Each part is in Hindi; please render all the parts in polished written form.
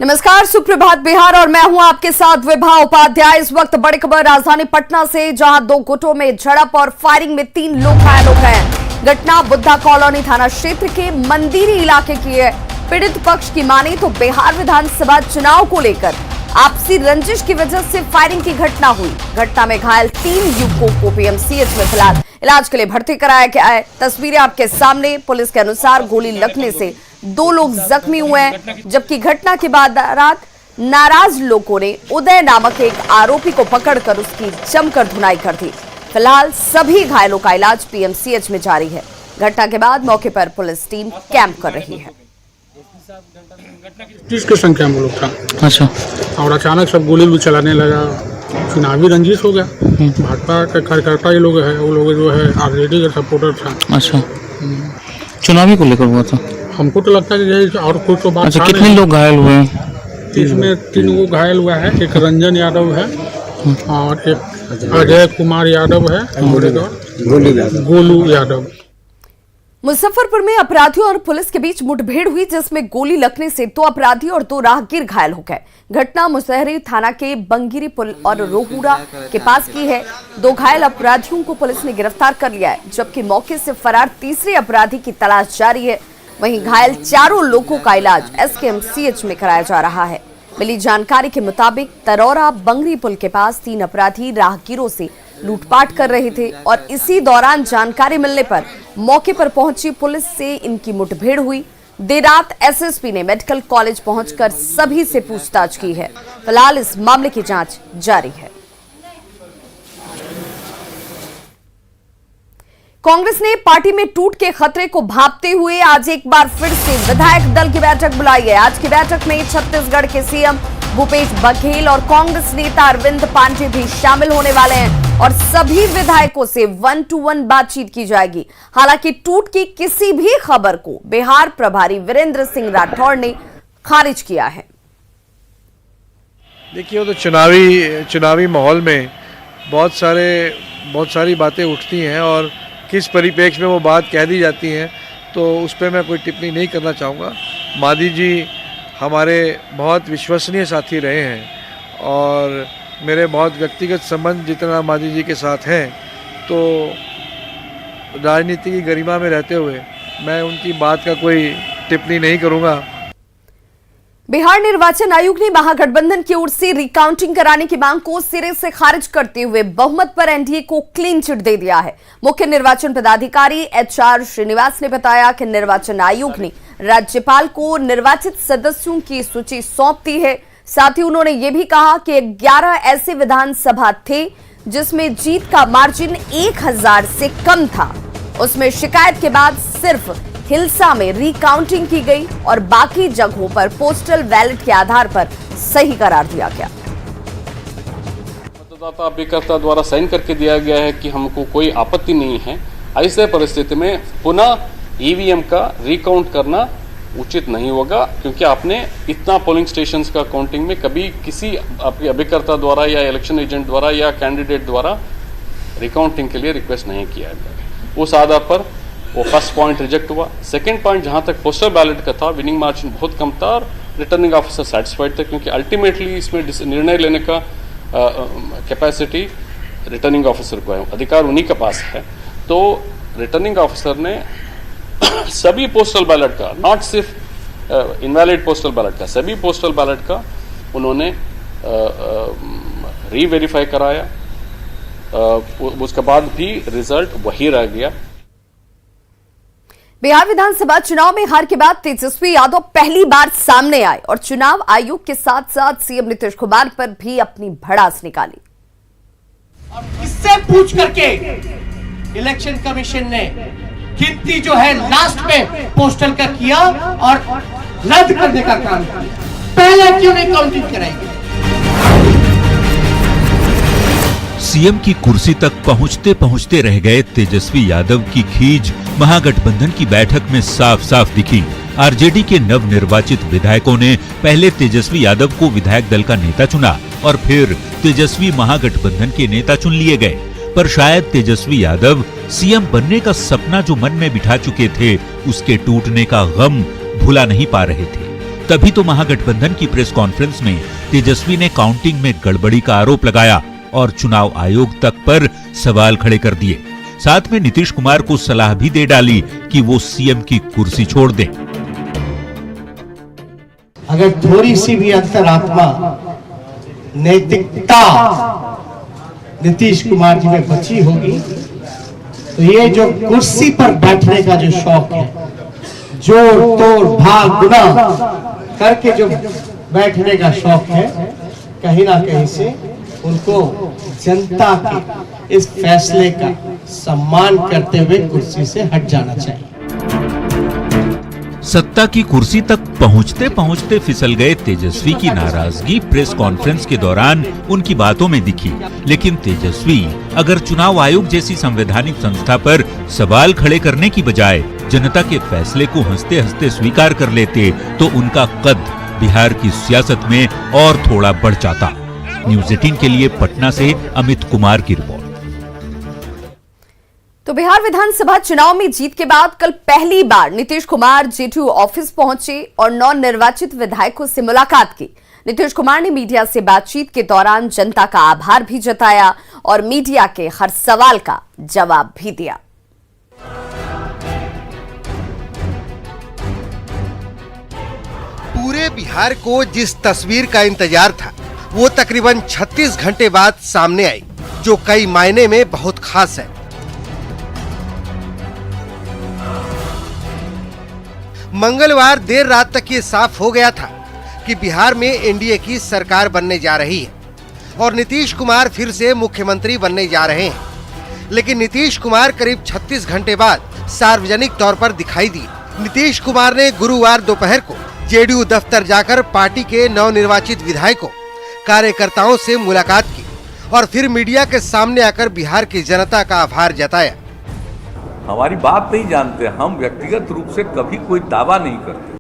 नमस्कार, सुप्रभात बिहार और मैं हूं आपके साथ विभा उपाध्याय। इस वक्त बड़ी खबर राजधानी पटना से, जहां दो गुटों में झड़प और फायरिंग में 3 लोग घायल हो गए हैं। घटना बुद्धा कॉलोनी थाना क्षेत्र के मंदिरी इलाके की है। पीड़ित पक्ष की माने तो बिहार विधानसभा चुनाव को लेकर आपसी रंजिश की वजह से फायरिंग की घटना हुई। घटना में घायल 3 युवकों को पीएमसीएच में फिलहाल इलाज के लिए भर्ती कराया गया है। तस्वीरें आपके सामने। पुलिस के अनुसार गोली लगने से 2 लोग जख्मी हुए हैं, जबकि घटना के बाद रात नाराज लोगों ने उदय नामक एक आरोपी को पकड़कर उसकी जमकर धुनाई कर दी। फिलहाल सभी घायलों का इलाज पीएमसीएच में जारी है। घटना के बाद मौके पर पुलिस टीम कैंप कर रही है। 30 की संख्या में लोग था। अच्छा। और अचानक सब गोली भी चलाने लगा। चुनावी रंजिश हो गया। भाजपा के कार्यकर्ता ये लोग है, वो लोग जो है आरजेडी का सपोर्टर था। अच्छा, चुनावी को लेकर हुआ था। हमको तो लगता है कि यही और कुछ तो बात। अच्छा, कितने लोग घायल हुए हैं? इसमें 3 लोग घायल हुआ है। एक रंजन यादव है और एक अजय कुमार यादव है, गोलू यादव। मुजफ्फरपुर में अपराधियों और पुलिस के बीच मुठभेड़ हुई, जिसमें गोली लगने से 2 अपराधी और 2 राहगीर घायल हो गए। घटना मुसहरी थाना के बंगिरी पुल और रोहुरा के पास की है। 2 घायल अपराधियों को पुलिस ने गिरफ्तार कर लिया है, जबकि मौके से फरार तीसरे अपराधी की तलाश जारी है। वहीं घायल 4 लोगों का इलाज एसकेएमसीएच में कराया जा रहा है। मिली जानकारी के मुताबिक तरौरा बंगरी पुल के पास 3 अपराधी राहगीरों से लूटपाट कर रहे थे और इसी दौरान जानकारी मिलने पर मौके पर पहुंची पुलिस से इनकी मुठभेड़ हुई। देर रात एसएसपी ने मेडिकल कॉलेज पहुंचकर सभी से पूछताछ की है। फिलहाल इस मामले की जांच जारी है। कांग्रेस ने पार्टी में टूट के खतरे को भांपते हुए आज एक बार फिर से विधायक दल की बैठक बुलाई है। आज की बैठक में छत्तीसगढ़ के सीएम भूपेश बघेल और कांग्रेस नेता अरविंद पांडे भी शामिल होने वाले हैं और सभी विधायकों से 1 to 1 बातचीत की जाएगी। हालांकि टूट की किसी भी खबर को बिहार प्रभारी वीरेंद्र सिंह राठौड़ ने खारिज किया है। देखिए, वो तो चुनावी माहौल में बहुत सारी बातें उठती हैं और किस परिप्रेक्ष्य में वो बात कह दी जाती हैं, तो उस पर मैं कोई टिप्पणी नहीं करना चाहूँगा। मादी जी हमारे बहुत विश्वसनीय साथी रहे हैं और मेरे बहुत व्यक्तिगत संबंध जितना मादी जी के साथ हैं, तो राजनीति की गरिमा में रहते हुए मैं उनकी बात का कोई टिप्पणी नहीं करूँगा। बिहार निर्वाचन आयोग ने महागठबंधन की ओर से रिकाउंटिंग कराने की मांग को सिरे से खारिज करते हुए बहुमत पर एनडीए को क्लीन चिट दे दिया है। मुख्य निर्वाचन पदाधिकारी एचआर श्रीनिवास ने बताया कि निर्वाचन आयोग ने राज्यपाल को निर्वाचित सदस्यों की सूची सौंप दी है। साथ ही उन्होंने ये भी कहा कि 11 ऐसे विधानसभा थे जिसमें जीत का मार्जिन 1000 से कम था। उसमें शिकायत के बाद सिर्फ हिल्सा में रिकाउंटिंग की गई और बाकी जगहों पर पोस्टल बैलेट के आधार पर सही करार दिया गया। मतदाता अभिकर्ता द्वारा साइन करके दिया गया है कि हमको कोई आपत्ति नहीं है। ऐसे परिस्थिति में पुनः ईवीएम का रिकाउंट करना उचित नहीं होगा, क्योंकि आपने इतना पोलिंग स्टेशंस का काउंटिंग में कभी किसी आपके अभिकर्ता द्वारा या इलेक्शन एजेंट द्वारा या कैंडिडेट द्वारा रिकाउंटिंग के लिए रिक्वेस्ट नहीं किया गया। उस आधार पर वो फर्स्ट पॉइंट रिजेक्ट हुआ। सेकंड पॉइंट, जहां तक पोस्टल बैलेट का था, विनिंग मार्जिन बहुत कम था और रिटर्निंग ऑफिसर सेटिस्फाइड थे, क्योंकि अल्टीमेटली इसमें निर्णय लेने का कैपेसिटी रिटर्निंग ऑफिसर को है, अधिकार उन्हीं के पास है। तो रिटर्निंग ऑफिसर ने सभी पोस्टल बैलेट का, नॉट सिर्फ इनवैलिड पोस्टल बैलेट का, सभी पोस्टल बैलेट का उन्होंने रीवेरीफाई कराया। उसके बाद भी रिजल्ट वही रह गया। बिहार विधानसभा चुनाव में हार के बाद तेजस्वी यादव पहली बार सामने आए और चुनाव आयोग के साथ साथ सीएम नीतीश कुमार पर भी अपनी भड़ास निकाली। और इससे पूछ करके इलेक्शन कमीशन ने गिनती जो है लास्ट में पोस्टल का किया और रद्द करने का काम किया। पहले क्यों नहीं काउंटिंग कराएंगे? सीएम की कुर्सी तक पहुंचते पहुंचते रह गए तेजस्वी यादव की खींच महागठबंधन की बैठक में साफ साफ दिखी। आरजेडी के नवनिर्वाचित विधायकों ने पहले तेजस्वी यादव को विधायक दल का नेता चुना और फिर तेजस्वी महागठबंधन के नेता चुन लिए गए। पर शायद तेजस्वी यादव सीएम बनने का सपना जो मन में बिठा चुके थे, उसके टूटने का गम भुला नहीं पा रहे थे। तभी तो महागठबंधन की प्रेस कॉन्फ्रेंस में तेजस्वी ने काउंटिंग में गड़बड़ी का आरोप लगाया और चुनाव आयोग तक पर सवाल खड़े कर दिए। साथ में नीतीश कुमार को सलाह भी दे डाली कि वो सीएम की कुर्सी छोड़ दें। अगर थोड़ी सी भी अंतरात्मा नैतिकता नीतीश कुमार जी में बची होगी तो ये जो कुर्सी पर बैठने का जो शौक है, जोड़ तोड़ भाग गुना करके जो बैठने का शौक है, कहीं ना कहीं से उनको जनता के इस फैसले का सम्मान करते हुए कुर्सी से हट जाना चाहिए। सत्ता की कुर्सी तक पहुंचते पहुंचते फिसल गए तेजस्वी की नाराजगी प्रेस कॉन्फ्रेंस के दौरान उनकी बातों में दिखी। लेकिन तेजस्वी अगर चुनाव आयोग जैसी संवैधानिक संस्था पर सवाल खड़े करने की बजाय जनता के फैसले को हंसते हंसते स्वीकार कर लेते तो उनका कद बिहार की सियासत में और थोड़ा बढ़ जाता। न्यूज़ 18 के लिए पटना से अमित कुमार की रिपोर्ट। तो बिहार विधानसभा चुनाव में जीत के बाद कल पहली बार नीतीश कुमार जेडीयू ऑफिस पहुंचे और नवनिर्वाचित विधायकों से मुलाकात की। नीतीश कुमार ने मीडिया से बातचीत के दौरान जनता का आभार भी जताया और मीडिया के हर सवाल का जवाब भी दिया। पूरे बिहार को जिस तस्वीर का इंतजार था वो तकरीबन 36 घंटे बाद सामने आई, जो कई मायने में बहुत खास है। मंगलवार देर रात तक ये साफ हो गया था कि बिहार में एनडीए की सरकार बनने जा रही है और नीतीश कुमार फिर से मुख्यमंत्री बनने जा रहे हैं। लेकिन नीतीश कुमार करीब 36 घंटे बाद सार्वजनिक तौर पर दिखाई दिए। नीतीश कुमार ने गुरुवार दोपहर को जेडीयू दफ्तर जाकर पार्टी के नवनिर्वाचित विधायकों, कार्यकर्ताओं से मुलाकात की और फिर मीडिया के सामने आकर बिहार की जनता का आभार जताया। हमारी बात नहीं जानते, हम व्यक्तिगत रूप से कभी कोई दावा नहीं करते।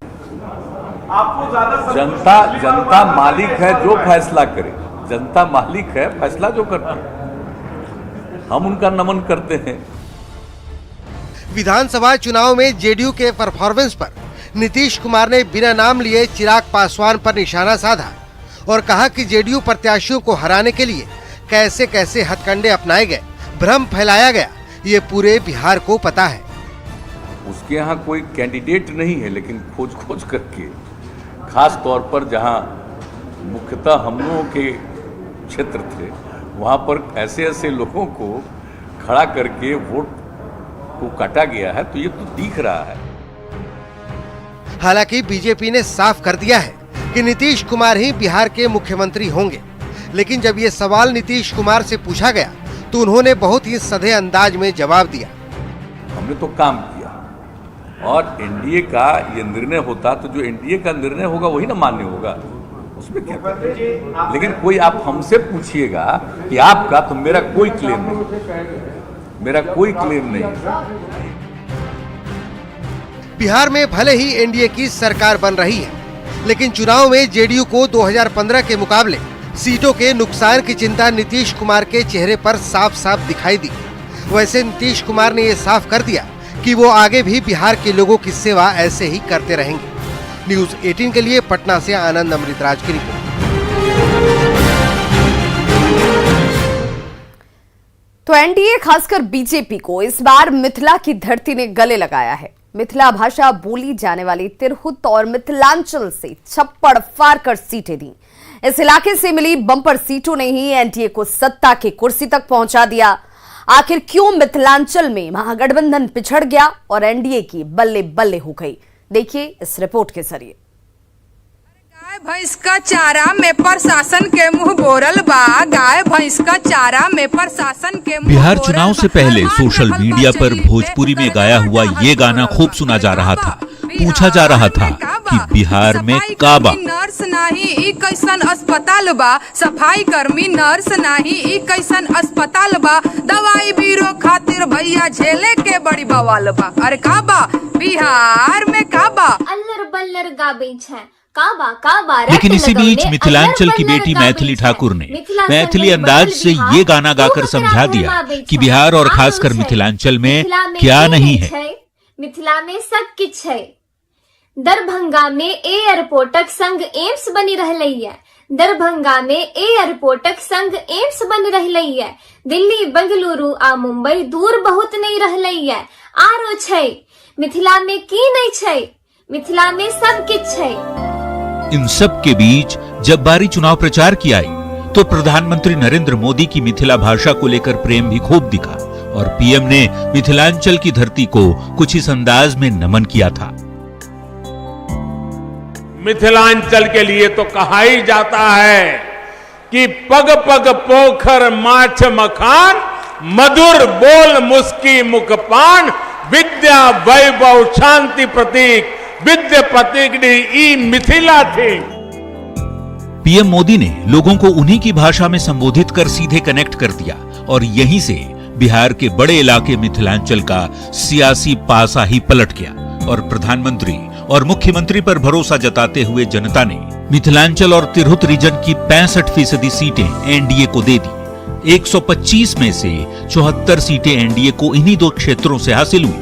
जनता मालिक है, जो फैसला करे, जनता मालिक है, फैसला जो करती है, हम उनका नमन करते हैं। विधानसभा चुनाव में जेडीयू के परफॉर्मेंस पर नीतीश कुमार ने बिना नाम लिए चिराग पासवान पर निशाना साधा और कहा कि जेडीयू प्रत्याशियों को हराने के लिए कैसे कैसे हथकंडे अपनाए गए, भ्रम फैलाया गया, ये पूरे बिहार को पता है। उसके यहाँ कोई कैंडिडेट नहीं है, लेकिन खोज करके, खास तौर पर जहाँ मुख्यतः हम लोगों के क्षेत्र थे, वहाँ पर ऐसे ऐसे लोगों को खड़ा करके वोट को काटा गया है, तो ये तो दिख रहा है। हालांकि बीजेपी ने साफ कर दिया है कि नीतीश कुमार ही बिहार के मुख्यमंत्री होंगे, लेकिन जब ये सवाल नीतीश कुमार से पूछा गया तो उन्होंने बहुत ही सधे अंदाज में जवाब दिया। हमने तो काम किया और एनडीए का ये निर्णय होता तो जो एनडीए का निर्णय होगा वही ना मान्य होगा, उसमें क्या। लेकिन कोई आप हमसे पूछिएगा कि आपका, तो मेरा कोई क्लेम नहीं। बिहार में भले ही एनडीए की सरकार बन रही है, लेकिन चुनाव में जेडीयू को 2015 के मुकाबले सीटों के नुकसान की चिंता नीतीश कुमार के चेहरे पर साफ साफ दिखाई दी। वैसे नीतीश कुमार ने ये साफ कर दिया कि वो आगे भी बिहार के लोगों की सेवा ऐसे ही करते रहेंगे। न्यूज़ 18 के लिए पटना से आनंद अमृतराज की रिपोर्ट। तो एनडीए खासकर बीजेपी को इस बार मिथिला की धरती ने गले लगाया है। मिथिला भाषा बोली जाने वाली तिरहुत और मिथिलांचल से छप्पड़ फाड़ कर सीटें दी। इस इलाके से मिली बम्पर सीटों ने ही एनडीए को सत्ता की कुर्सी तक पहुंचा दिया। आखिर क्यों मिथिलांचल में महागठबंधन पिछड़ गया और एनडीए की बल्ले बल्ले हो गई, देखिए इस रिपोर्ट के जरिए। गाय भैंस का चारा में प्रशासन के मुंह बोरल बा, गाय भैंस का चारा में प्रशासन के मुंह। बिहार चुनाव से पहले सोशल मीडिया पर भोजपुरी में गाया हुआ ये गाना खूब सुना जा रहा था। पूछा जा रहा था कि बिहार में काबा नर्स नहीं ई कैसन अस्पताल बा, सफाई कर्मी नर्स नहीं ई कैसन अस्पताल बा, दवाई बीरो खातिर भैया झेले के बड़ी बवाल बा। अरे काबा बिहार में काबा अल्लर बल्लर गाबे है काबा काबा। लेकिन इसी बीच मिथिलांचल की बेटी मैथिली ठाकुर ने मैथिली अंदाज से ये गाना गाकर समझा दिया कि बिहार और खासकर मिथिलांचल में क्या नहीं है। मिथिला में सब किछ है, दरभंगा में एयरपोर्टक संग एम्स बनी रहलई है। दरभंगा में एयरपोर्टक संग एम्स बन रहलई है। दिल्ली, बेंगलुरु आ मुंबई दूर बहुत नहीं रहलई है। आरो छै मिथिला में की नहीं छै, मिथिला में सब किछ छै। इन सब के बीच जब बारी चुनाव प्रचार की आई तो प्रधानमंत्री नरेंद्र मोदी की मिथिला भाषा को लेकर प्रेम भी खूब दिखा और पीएम ने मिथिलांचल की धरती को कुछ इस अंदाज में नमन किया था। मिथिलांचल के लिए तो कहा ही जाता है कि पग पग पोखर माछ मखान, मधुर बोल मुस्की मुखपान, विद्या वैभव शांति प्रतीक, विद्या प्रतीक ई मिथिला थी। पीएम मोदी ने लोगों को उन्हीं की भाषा में संबोधित कर सीधे कनेक्ट कर दिया और यहीं से बिहार के बड़े इलाके मिथिलांचल का सियासी पासा ही पलट गया और प्रधानमंत्री और मुख्यमंत्री पर भरोसा जताते हुए जनता ने मिथिलांचल और तिरहुत रीजन की 65% सीटें एनडीए को दे दी। 125 में से 74 सीटें एनडीए को इन्हीं दो क्षेत्रों से हासिल हुई।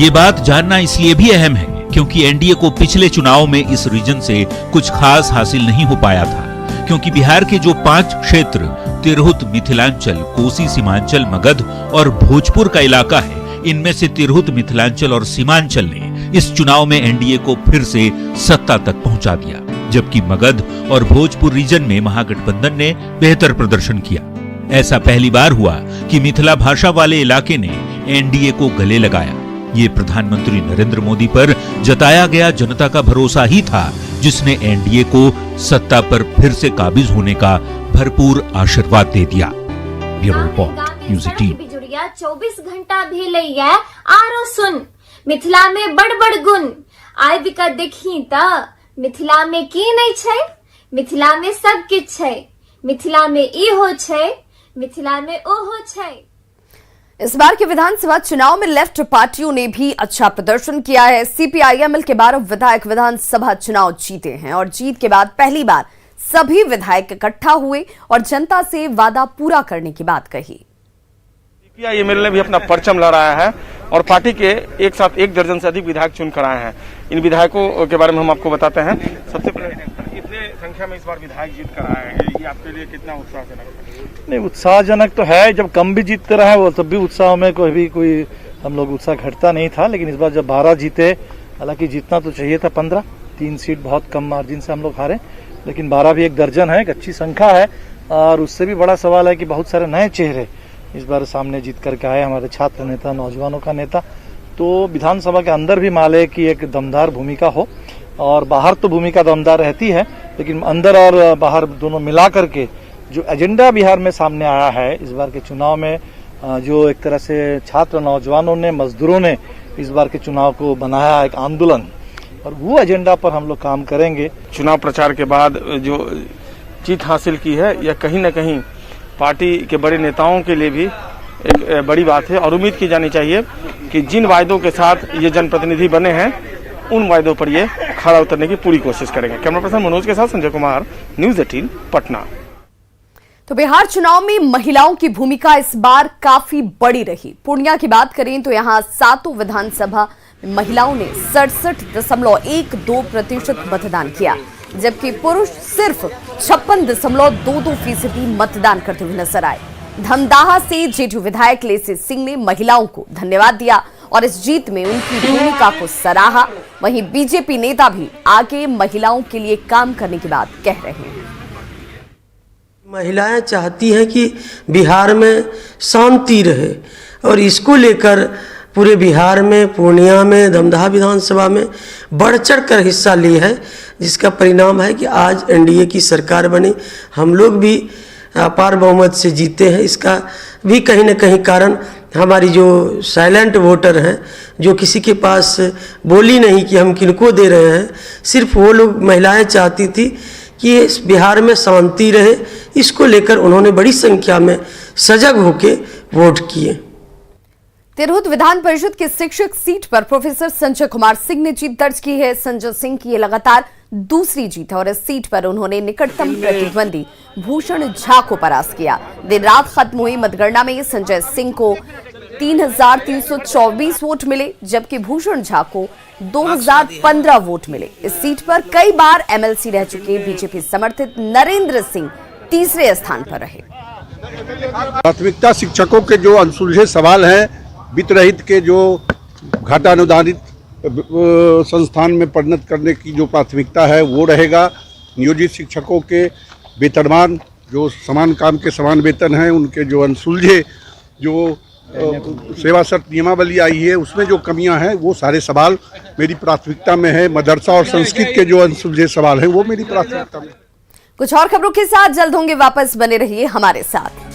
ये बात जानना इसलिए भी अहम है क्योंकि एनडीए को पिछले चुनाव में इस रीजन से कुछ खास हासिल नहीं हो पाया था, क्योंकि बिहार के जो 5 क्षेत्र तिरहुत, मिथिलांचल, कोसी, सीमांचल, मगध और भोजपुर का इलाका है, इनमें से तिरहुत, मिथिलांचल और सीमांचल ने इस चुनाव में एनडीए को फिर से सत्ता तक पहुंचा दिया, जबकि मगध और भोजपुर रीजन में महागठबंधन ने बेहतर प्रदर्शन किया। ऐसा पहली बार हुआ कि मिथिला भाषा वाले इलाके ने एनडीए को गले लगाया। ये प्रधानमंत्री नरेंद्र मोदी पर जताया गया जनता का भरोसा ही था जिसने एनडीए को सत्ता पर फिर से काबिज होने का भरपूर आशीर्वाद दे दिया। Bureau report, news 18। बिजुड़िया 24 घंटा भी लई है। आरो सुन मिथिला में बड़ बड़ गुण आइ बिका देखी त मिथिला में की नहीं छै, मिथिला में सब किछ छै, मिथिला में ई हो छै, मिथिला में ओ हो छै। इस बार के विधानसभा चुनाव में लेफ्ट पार्टियों ने भी अच्छा प्रदर्शन किया है। सीपीआईएमएल के 12 विधायक विधानसभा चुनाव जीते हैं और जीत के बाद पहली बार सभी विधायक इकट्ठा हुए और जनता से वादा पूरा करने की बात कही। सीपीआईएमएल ने भी अपना परचम लहराया है और पार्टी के एक साथ 1 दर्जन से अधिक विधायक चुन कर आए हैं। इन विधायकों के बारे में हम आपको बताते हैं। सबसे पहले कितने संख्या में इस बार विधायक जीत कर आए हैं, ये आपके लिए कितना उत्साहजनक है? नहीं, उत्साहजनक तो है। जब कम भी जीतते रहे वो तब भी उत्साह में कोई हम लोग उत्साह घटता नहीं था, लेकिन इस बार जब 12 जीते, हालांकि जीतना तो चाहिए था 15, 3 सीट बहुत कम मार्जिन से हम लोग हारे, लेकिन 12 भी 1 दर्जन है, एक अच्छी संख्या है। और उससे भी बड़ा सवाल है कि बहुत सारे नए चेहरे इस बार सामने जीत करके आए, हमारे छात्र नेता, नौजवानों का नेता। तो विधानसभा के अंदर भी माले की एक दमदार भूमिका हो और बाहर तो भूमिका दमदार रहती है, लेकिन अंदर और बाहर दोनों मिला करके जो एजेंडा बिहार में सामने आया है इस बार के चुनाव में, जो एक तरह से छात्र, नौजवानों ने, मजदूरों ने इस बार के चुनाव को बनाया एक आंदोलन, और वो एजेंडा पर हम लोग काम करेंगे। चुनाव प्रचार के बाद जो जीत हासिल की है यह कहीं न कहीं पार्टी के बड़े नेताओं के लिए भी एक बड़ी बात है और उम्मीद की जानी चाहिए कि जिन वायदों के साथ ये जनप्रतिनिधि बने हैं उन वायदों पर ये खरा उतरने की पूरी कोशिश करेंगे। कैमरा पर्सन मनोज के साथ संजय कुमार, न्यूज़ 18 पटना। तो बिहार चुनाव में महिलाओं की भूमिका इस बार काफी बड़ी रही। पूर्णिया की बात करें तो यहां 7 विधानसभा महिलाओं ने 67.12% मतदान किया, जबकि पुरुष सिर्फ 56.22% मतदान करते हुए नजर आए। धमदाहा से जेडीयू विधायक लेसी सिंह ने महिलाओं को धन्यवाद दिया और इस जीत में उनकी भूमिका को सराहा। वहीं बीजेपी नेता भी आगे महिलाओं के लिए काम करने की बात कह रहे हैं। महिलाएं चाहती हैं कि बिहार में शांति रहे और इसको लेकर पूरे बिहार में, पूर्णिया में, धमदाहा विधानसभा में बढ़ चढ़ कर हिस्सा ली है, जिसका परिणाम है कि आज एनडीए की सरकार बनी। हम लोग भी अपार बहुमत से जीते हैं। इसका भी कहीं न कहीं कारण हमारी जो साइलेंट वोटर हैं, जो किसी के पास बोली नहीं कि हम किनको दे रहे हैं, सिर्फ वो लोग महिलाएं चाहती थी कि बिहार में शांति रहे। इसको लेकर उन्होंने बड़ी संख्या में सजग होकर वोट किए। तिरहुत विधान परिषद की शिक्षक सीट पर प्रोफेसर संजय कुमार सिंह ने जीत दर्ज की है। संजय सिंह की ये लगातार दूसरी जीत है और इस सीट पर उन्होंने निकटतम प्रतिद्वंदी भूषण झा को परास्त किया। देर रात खत्म हुई मतगणना में संजय सिंह को 3,324 वोट मिले, जबकि भूषण झा को 2,015 वोट मिले। इस सीट पर कई बार एमएलसी रह चुके बीजेपी समर्थित नरेंद्र सिंह तीसरे स्थान पर रहे। प्राथमिकता शिक्षकों के जो अनसुलझे सवाल हैं, वित्त रहित के जो घाटा अनुदानित संस्थान में परिणत करने की जो प्राथमिकता है वो रहेगा। नियोजित शिक्षकों के वेतनमान, जो समान काम के समान वेतन हैं, उनके जो अनसुलझे जो सेवा शर्त नियमावली आई है उसमें जो कमियां हैं वो सारे सवाल मेरी प्राथमिकता में है। मदरसा और संस्कृत के जो अनसुलझे सवाल हैं वो मेरी प्राथमिकता में। कुछ और खबरों के साथ जल्द होंगे वापस, बने रहिए हमारे साथ।